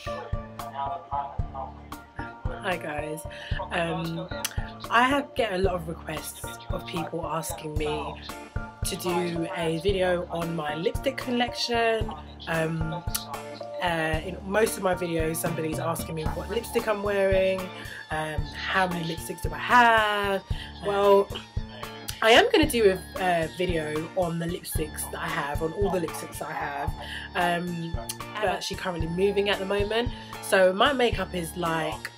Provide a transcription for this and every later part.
Hi guys, I get a lot of requests of people asking me to do a video on my lipstick collection. In most of my videos somebody's asking me what lipstick I'm wearing, how many lipsticks do I have. Well, I am going to do a video on the lipsticks that I have, on all the lipsticks that I have. I'm actually currently moving at the moment, so my makeup is like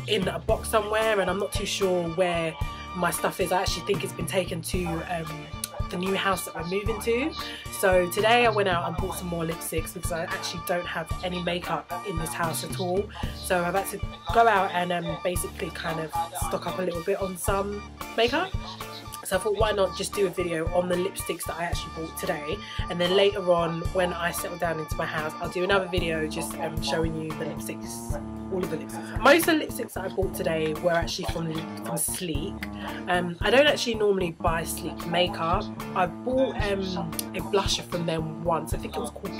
in a box somewhere and I'm not too sure where my stuff is. I actually think it's been taken to the new house that we're moving to. So today I went out and bought some more lipsticks because I actually don't have any makeup in this house at all. So I've had to go out and basically kind of stock up a little bit on some makeup. So I thought, why not just do a video on the lipsticks that I actually bought today, and then later on when I settle down into my house I'll do another video just showing you the lipsticks, all of the lipsticks. Most of the lipsticks that I bought today were actually from Sleek. I don't actually normally buy Sleek makeup. I bought a blusher from them once, I think it was called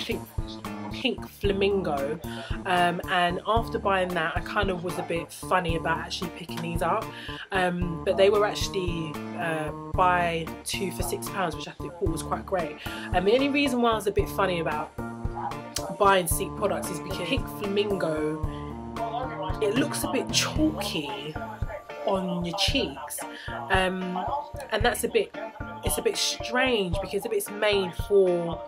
Pink Flamingo, and after buying that I kind of was a bit funny about actually picking these up, but they were actually buy 2 for £6, which I thought was quite great. And the only reason why I was a bit funny about buying Sleek products is because Pink Flamingo, it looks a bit chalky on your cheeks, and that's it's a bit strange because if it's made for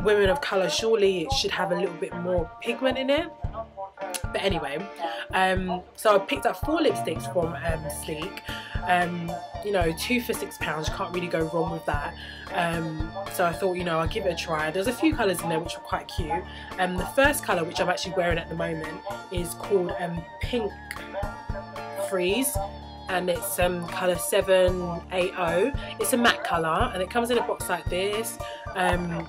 women of colour, surely it should have a little bit more pigment in it. But anyway, so I picked up 4 lipsticks from Sleek. You know, 2 for £6, can't really go wrong with that. So I thought, you know, I'll give it a try. There's a few colours in there which are quite cute. The first colour, which I'm actually wearing at the moment, is called Pink Freeze, and it's colour 780. It's a matte colour and it comes in a box like this. And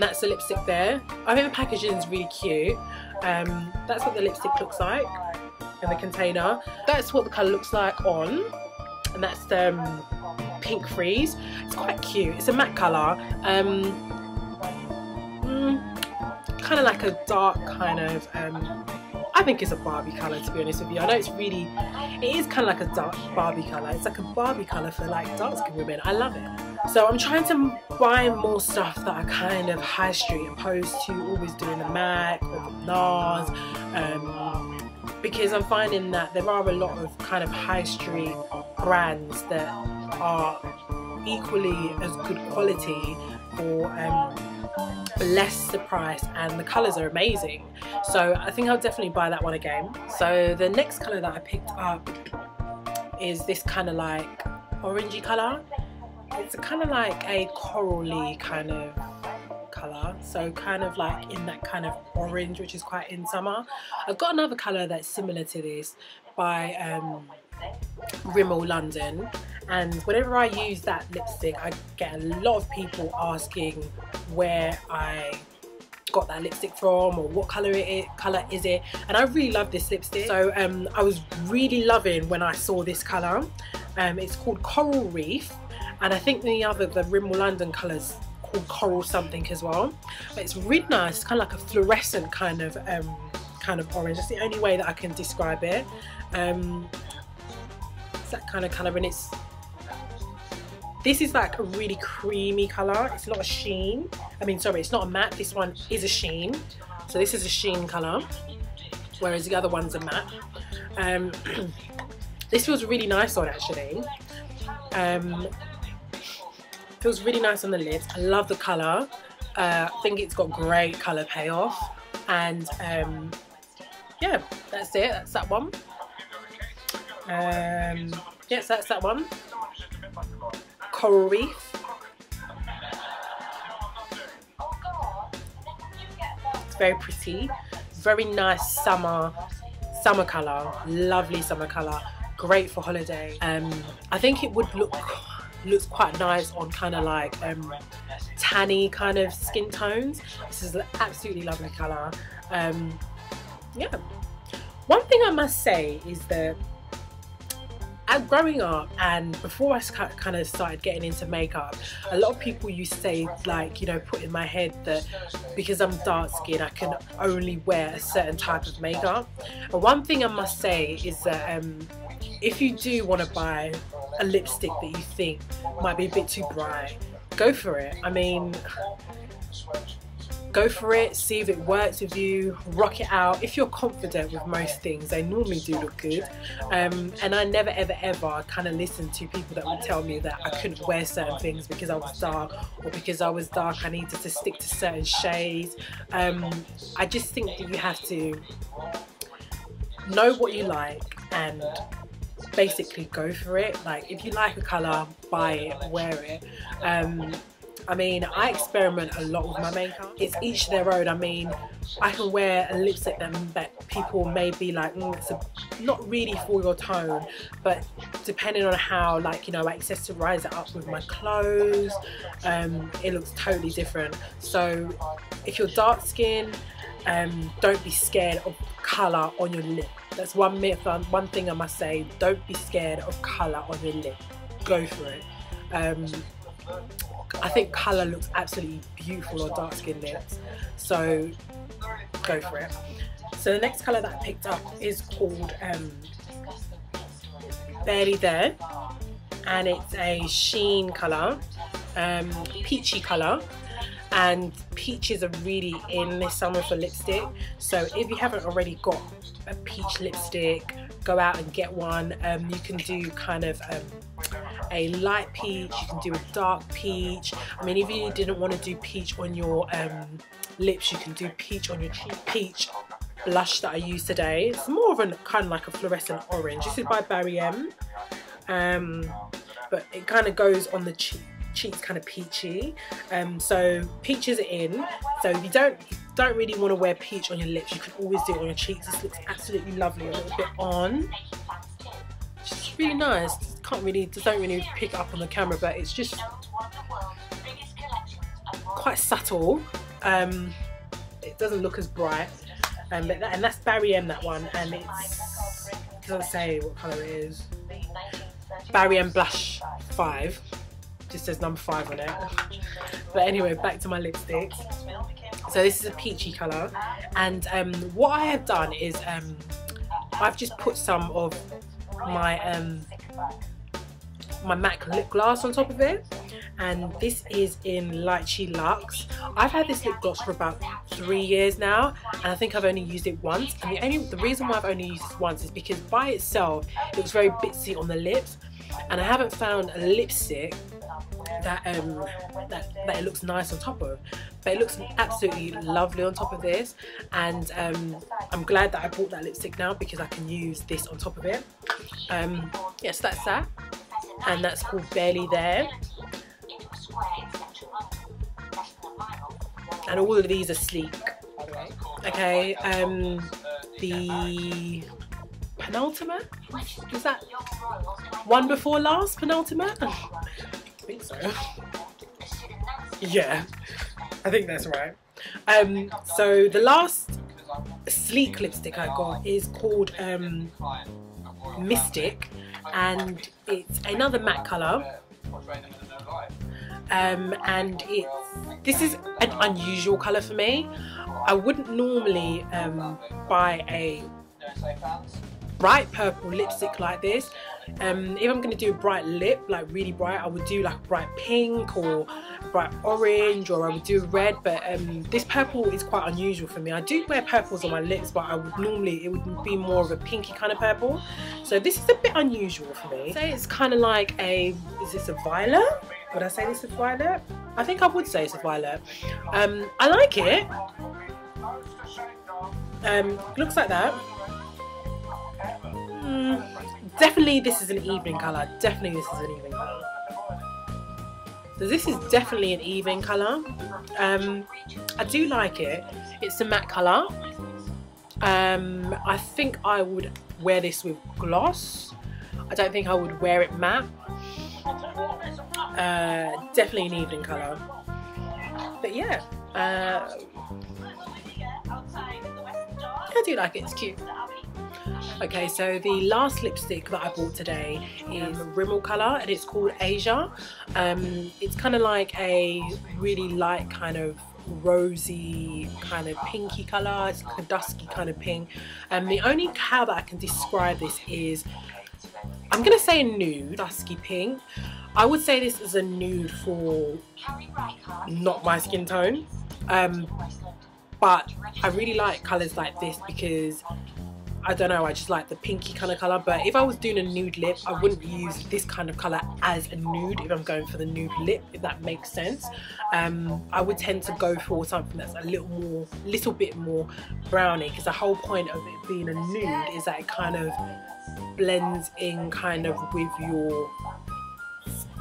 that's the lipstick there. I think the packaging is really cute. That's what the lipstick looks like in the container. That's what the colour looks like on, and that's the Pink Freeze. It's quite cute. It's a matte colour, kind of like a dark kind of. I think it's a Barbie colour, to be honest with you. I know it is kind of like a dark Barbie colour. It's like a Barbie colour for like dark skin women. I love it. So I'm trying to buy more stuff that are kind of high street opposed to always doing the MAC or the NARS, because I'm finding that there are a lot of kind of high street brands that are equally as good quality for less the price, and the colours are amazing. So I think I'll definitely buy that one again. So the next colour that I picked up is this kind of like orangey colour. It's kind of like a corally kind of colour, so kind of like in that kind of orange, which is quite in summer. I've got another colour that's similar to this by Rimmel London, and whenever I use that lipstick I get a lot of people asking where I got that lipstick from or what colour is it, and I really love this lipstick. So I was really loving when I saw this colour. It's called Coral Reef, and I think the Rimmel London colours called Coral something as well. But it's really nice. It's kind of like a fluorescent kind of orange. That's the only way that I can describe it. It's that kind of colour, and this is like a really creamy colour. It's not a sheen. I mean, sorry, it's not a matte. This one is a sheen. So this is a sheen colour, whereas the other one's a matte. This feels really nice on actually. Feels really nice on the lips. I love the colour. I think it's got great colour payoff. And yeah, that's it. That's that one. Yes, that's that one. Coral Reef. It's very pretty. Very nice summer colour. Lovely summer colour. Great for holiday. I think it would looks quite nice on kind of like tanny kind of skin tones. This is an absolutely lovely colour. Yeah. One thing I must say is that growing up and before I kind of started getting into makeup, a lot of people used to say, like, you know, put in my head that because I'm dark skinned I can only wear a certain type of makeup. And one thing I must say is that if you do want to buy a lipstick that you think might be a bit too bright, go for it. I mean, go for it, see if it works with you, rock it out. If you're confident with most things, they normally do look good. And I never ever kind of listened to people that would tell me that I couldn't wear certain things because I was dark, or because I was dark I needed to stick to certain shades. I just think that you have to know what you like and basically go for it. Like, if you like a colour, buy it, wear it. I mean, I experiment a lot with my makeup. It's each their own. I mean, I can wear a lipstick that people may be like, it's not really for your tone, but depending on how, like, you know, I accessorize it up with my clothes, it looks totally different. So if you're dark skinned, don't be scared of colour on your lip. That's one myth, one thing I must say. Don't be scared of colour on your lip. Go for it. I think colour looks absolutely beautiful on dark skinned lips, so go for it. So the next colour that I picked up is called Barely There, and it's a sheen colour, peachy colour. And peaches are really in this summer for lipstick, so if you haven't already got a peach lipstick, go out and get one. You can do kind of a light peach, you can do a dark peach. I mean, if you didn't want to do peach on your lips, you can do peach on your cheek. Peach blush that I use today, it's more of a kind of like a fluorescent orange. This is by Barry M, but it kind of goes on the cheeks, kind of peachy. So peaches are in, so if you don't really want to wear peach on your lips, you can always do it on your cheeks. This looks absolutely lovely, a little bit on. It's really nice. Don't really pick it up on the camera, but it's just quite subtle. It doesn't look as bright, and that's Barry M, that one, and it doesn't say what colour it is. Barry M Blush 5. Just says number 5 on it. But anyway, back to my lipsticks. So this is a peachy colour, and what I have done is I've just put some of my my MAC lip gloss on top of it, and this is in Lychee Luxe. I've had this lip gloss for about 3 years now, and I think I've only used it once. And the reason why I've only used it once is because by itself it was very bitsy on the lips, and I haven't found a lipstick that it looks nice on top of, but it looks absolutely lovely on top of this. And I'm glad that I bought that lipstick now because I can use this on top of it. Yes, that's that, and that's called Barely There. And all of these are sleek, by the way. Okay, the penultimate, is that one before last penultimate? I think so. Yeah, I think that's right. So the last sleek lipstick I got is called Mystic, and it's another matte colour. And this is an unusual colour for me. I wouldn't normally buy a bright purple lipstick like this. If I'm going to do a bright lip, like really bright, I would do like bright pink or bright orange, or I would do red, but this purple is quite unusual for me. I do wear purples on my lips, but it would be more of a pinky kind of purple. So this is a bit unusual for me. I'd say it's kind of like is this a violet? Would I say this is violet? I think I would say it's a violet. I like it. Looks like that. Definitely this is an evening colour. Definitely this is an evening colour. So this is definitely an evening colour. I do like it. It's a matte colour. I think I would wear this with gloss. I don't think I would wear it matte. Definitely an evening colour. But yeah, I do like it. It's cute. Okay, so the last lipstick that I bought today is Rimmel colour and it's called Asia. It's kind of like a really light kind of rosy kind of pinky colour. It's like a dusky kind of pink. The only how that I can describe this is, I'm going to say a nude, dusky pink. I would say this is a nude for not my skin tone. But I really like colours like this because, I don't know, I just like the pinky kind of colour. But if I was doing a nude lip, I wouldn't use this kind of colour as a nude if I'm going for the nude lip, if that makes sense. I would tend to go for something that's a little bit more browny, because the whole point of it being a nude is that it kind of blends in kind of with your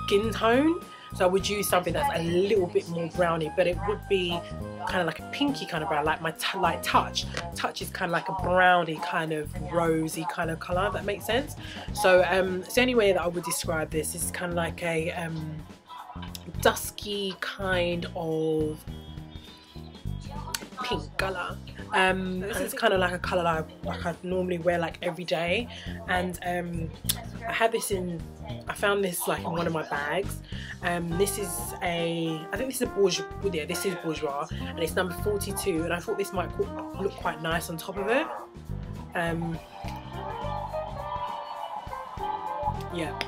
skin tone. So I would use something that's a little bit more browny, but it would be kind of like a pinky kind of brown, like my Touch. Touch is kind of like a browny kind of rosy kind of colour, if that makes sense. So it's the only way that I would describe this. It's kind of like a dusky kind of pink colour. This is kind of like a colour like I normally wear like every day, and I had this in, I found this like in one of my bags. This is I think this is a bourgeois, yeah, this is bourgeois, and it's number 42, and I thought this might look quite nice on top of it. Yeah.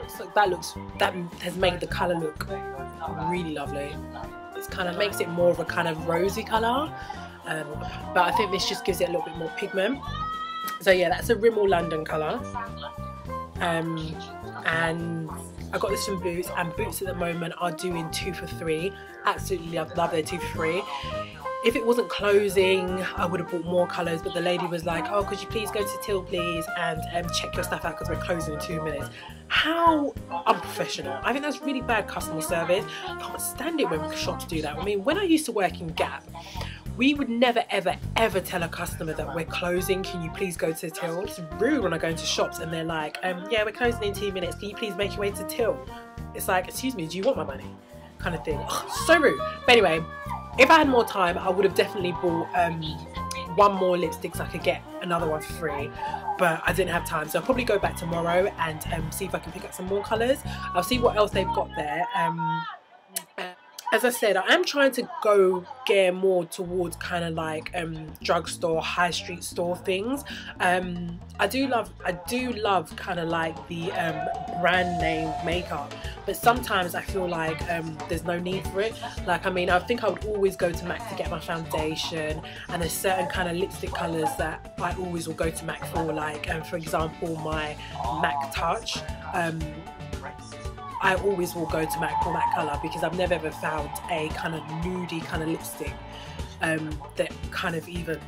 So that has made the colour look really lovely. It kind of makes it more of a kind of rosy colour, but I think this just gives it a little bit more pigment. So yeah, that's a Rimmel London colour, and I got this from Boots, and Boots at the moment are doing 2 for 3. Absolutely love their 2 for 3. If it wasn't closing, I would have bought more colours, but the lady was like, oh, could you please go to till please and check your stuff out because we're closing in 2 minutes. How unprofessional. I think that's really bad customer service. I can't stand it when shops do that. I mean, when I used to work in Gap, we would never ever tell a customer that we're closing, can you please go to the till. It's rude when I go into shops and they're like, yeah, we're closing in 2 minutes, can you please make your way to the till. It's like, excuse me, do you want my money? Kind of thing. Oh, so rude. But anyway, if I had more time, I would have definitely bought one more lipstick so I could get another one for free, but I didn't have time, so I'll probably go back tomorrow and see if I can pick up some more colours. I'll see what else they've got there. As I said, I am trying to go gear more towards kind of like drugstore, high street store things. I do love kind of like the brand name makeup, but sometimes I feel like there's no need for it. Like, I mean, I think I would always go to MAC to get my foundation, and there's certain kind of lipstick colours that I always will go to MAC for, like for example my MAC Touch. I always will go to MAC for that colour because I've never ever found a kind of nudie kind of lipstick that kind of even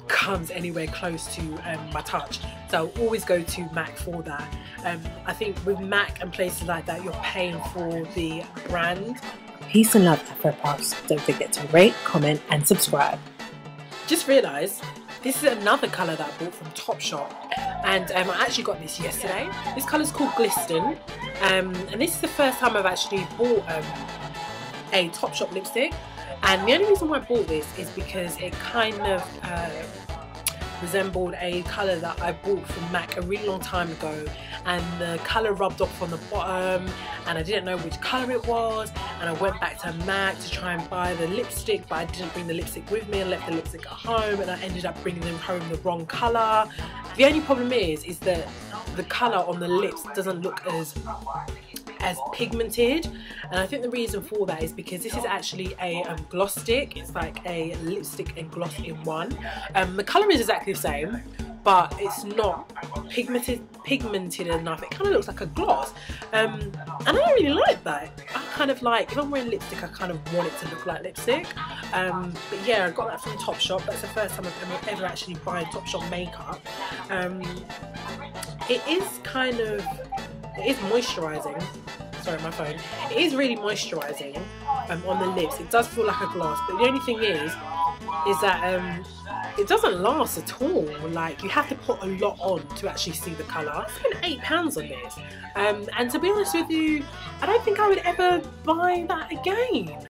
comes anywhere close to my Touch. So I'll always go to MAC for that. I think with MAC and places like that, you're paying for the brand. Peace and love, Headwraps. Don't forget to rate, comment and subscribe. Just realised this is another colour that I bought from Topshop, and I actually got this yesterday. This colour is called Glisten, and this is the first time I've actually bought a Topshop lipstick. And the only reason why I bought this is because it kind of resembled a colour that I bought from MAC a really long time ago, and the colour rubbed off on the bottom and I didn't know which colour it was, and I went back to MAC to try and buy the lipstick, but I didn't bring the lipstick with me and left the lipstick at home, and I ended up bringing them home the wrong colour. The only problem is that the colour on the lips doesn't look as pigmented, and I think the reason for that is because this is actually a gloss stick. It's like a lipstick and gloss in one. The colour is exactly the same, but it's not pigmented enough. It kind of looks like a gloss, and I don't really like that. I kind of like, if I'm wearing lipstick, I kind of want it to look like lipstick. But yeah, I got that from Topshop. That's the first time I've ever actually buying Topshop makeup. It is moisturising. Sorry, my phone. It is really moisturising on the lips. It does feel like a gloss, but the only thing is that it doesn't last at all. Like, you have to put a lot on to actually see the colour. I spent £8 on this, and to be honest with you, I don't think I would ever buy that again.